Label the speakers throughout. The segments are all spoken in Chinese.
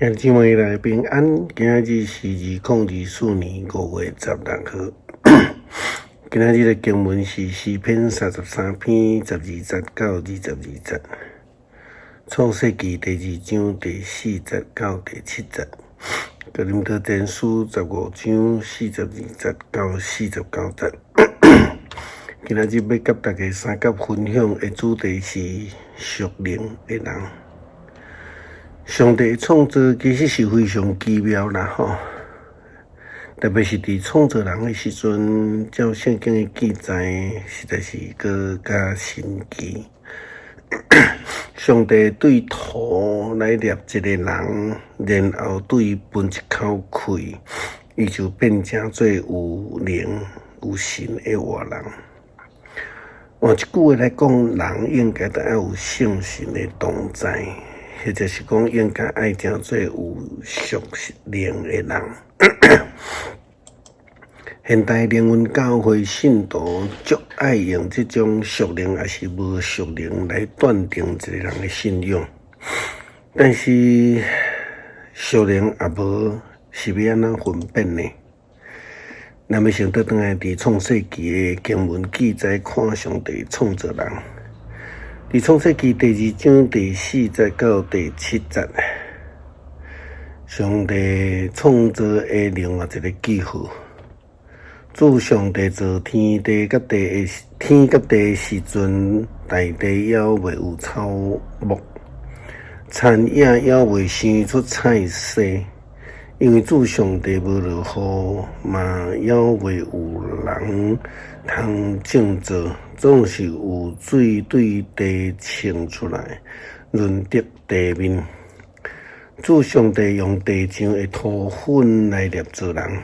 Speaker 1: 兄弟姊妹来平安，今仔日是2024年5月16号。今仔日的经文是诗篇33篇12节到22节，创世纪第2章第4节到第7节，哥林多前书15章42节到49节。今仔日要甲大家三角分享的主题是属灵的人。上帝创造其实是非常奇妙啦吼，特别是伫创造人的时阵，照圣经的记载，实在是更加神奇。上帝对土来捏一个人，然后对伊分一口气，伊就变成做有灵有神的活人。换一句话来讲，人应该都要有圣神的同在。或者是讲，应该爱成做有属灵的人。现代灵恩教会信徒足爱用这种属灵还是无属灵来断定一个人的信仰，但是属灵也无是要安怎分辨呢？那么想倒转来伫创世纪的经文记载，看上帝创造人。伫创世纪第2章第4节到第7节，上帝创造的另外一个记号。自上帝造天地甲地的时阵，大地还未有草木，田野还未生出菜色，因为自上帝无落雨，嘛还未有人通种植。总是有水对地冲出来，润泽地面。主上帝用地上的土粉来捏造人，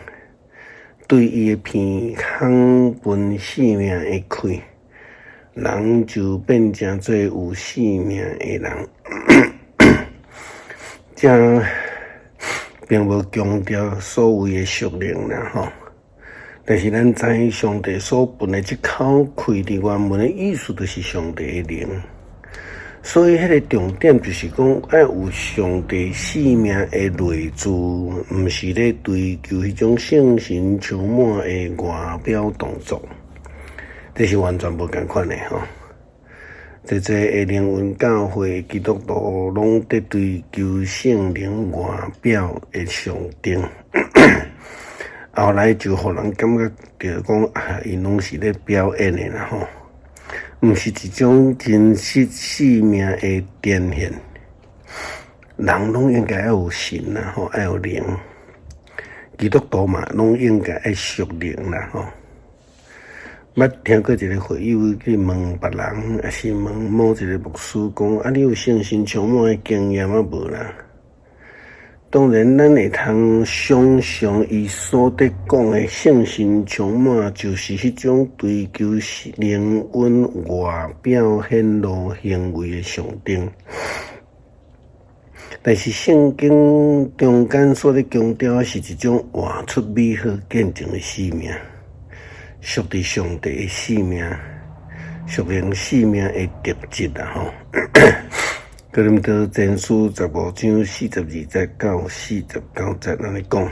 Speaker 1: 对伊的鼻孔分生命的气，人就变成做有生命的人。这并无强调所谓的属灵啦吼。但是咱知上帝所分的这口气的原文的意思，就是上帝的灵。所以，迄个重点就是讲，要有上帝生命的内住，毋是咧追求迄种圣神充满的外表动作，这是完全无共款的吼。这的灵恩教会基督徒拢在追求圣灵外表的上顶。后来就互人感觉着讲因拢是咧表演的啦吼，毋是一种真实生命的展现。人拢应该要有神啦吼，要有灵。基督徒嘛，拢应该要属灵啦吼。捌听过一个会友去问别人，还是问某一个牧师讲，你有圣神充满的经验啊无啦？当然，咱会通想象伊所得讲的圣神充满，就是迄种追求灵恩外表显露行为的上顶。但是圣经中间所咧强调是一种活出美好见证的生命，属于上帝的生命，属灵生命的特质啦吼。哥林多前书15章42节到49节安尼讲，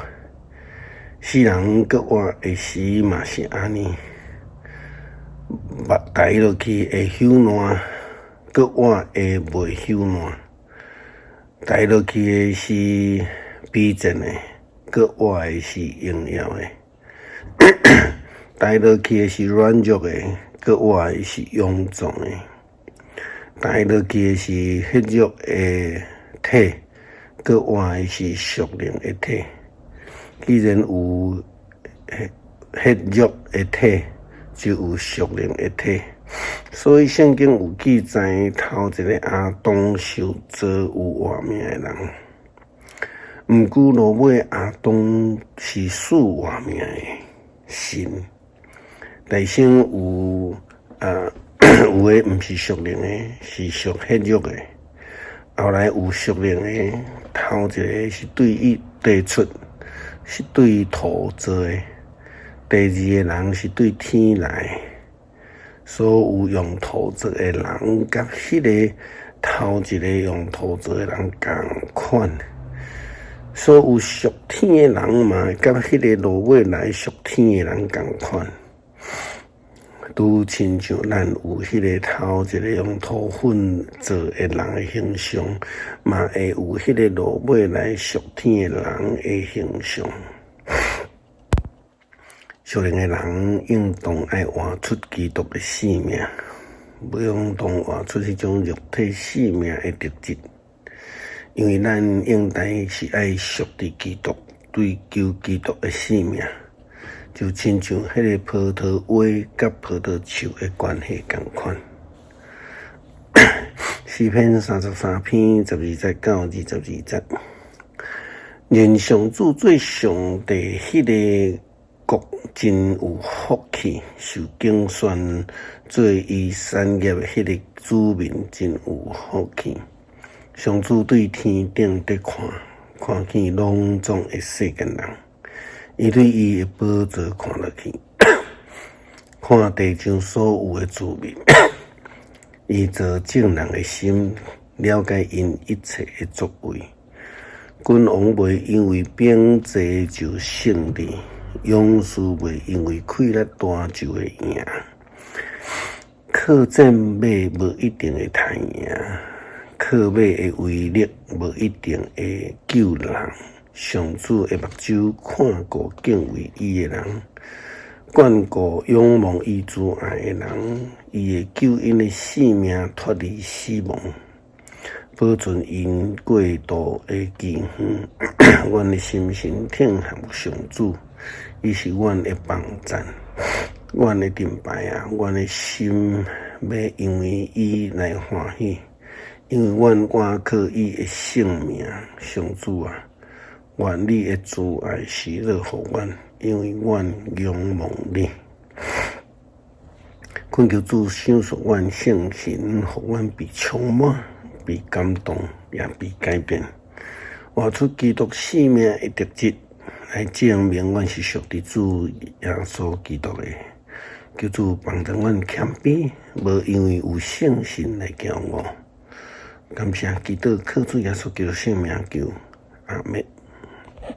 Speaker 1: 世人搁活的时嘛是安尼，目抬落去会朽烂，搁活的袂朽烂，抬落去的是卑贱的，搁活的是荣耀的，抬落去的是软弱的，搁活的是勇壮的。抬落去的是血肉的体，搁活的是属灵的体。既然有血肉的体，就有属灵的体。所以圣经有记载，头一个亚当受造有活命的人。毋过落尾亚当是死活命的神，内心有有诶，毋是属灵诶，是属血肉诶。后来有属灵诶，头一个是对伊地出，是对土做诶；第二个人是对天来。所有用土做诶人，甲迄个头一个用土做诶人共款。所有属天的人嘛，甲迄个落尾来属天的人同款。拄亲像咱有迄个头一个用土粉做的人的形象，嘛会有迄个落尾来属天的人的形象。属灵的人应当爱活出基督的生命，不用当活出迄种肉体生命的特质。因为咱应该是爱属伫基督，追求基督的生命。就亲像迄个葡萄花甲葡萄树的关系同款。诗篇33篇12节到22节，愿上主做上帝迄个国真有福气，受敬宣做伊产业迄个子民真有福气。上主对天顶在看见拢总的世间人。伊对伊的宝座看落去，看地上所有的子民，伊做正人的心，了解因一切的作为。君王袂因为兵济就胜利，勇士袂因为气力大就会赢。靠战马无一定会赚赢，靠马的威力无一定会救人。上主的目睭看顾敬畏伊的人，眷顾仰望伊主爱的人，伊会救因的性命脱离死亡，保存因过度的健康。阮的心神挺向上主，伊是阮的帮赞，阮的顶牌啊！阮的心要因为伊来欢喜，因为阮挂靠伊的性命，上主啊！愿你的慈爱喜乐互阮，因为阮仰望你。恳求主赏赐阮圣神，互阮被充满、被感动，也被改变，活出基督生命的特质，来证明阮是属于主耶稣基督的。求主帮助阮谦卑，无因为有圣神来骄傲。感谢基督靠主耶稣基督圣名求，阿们。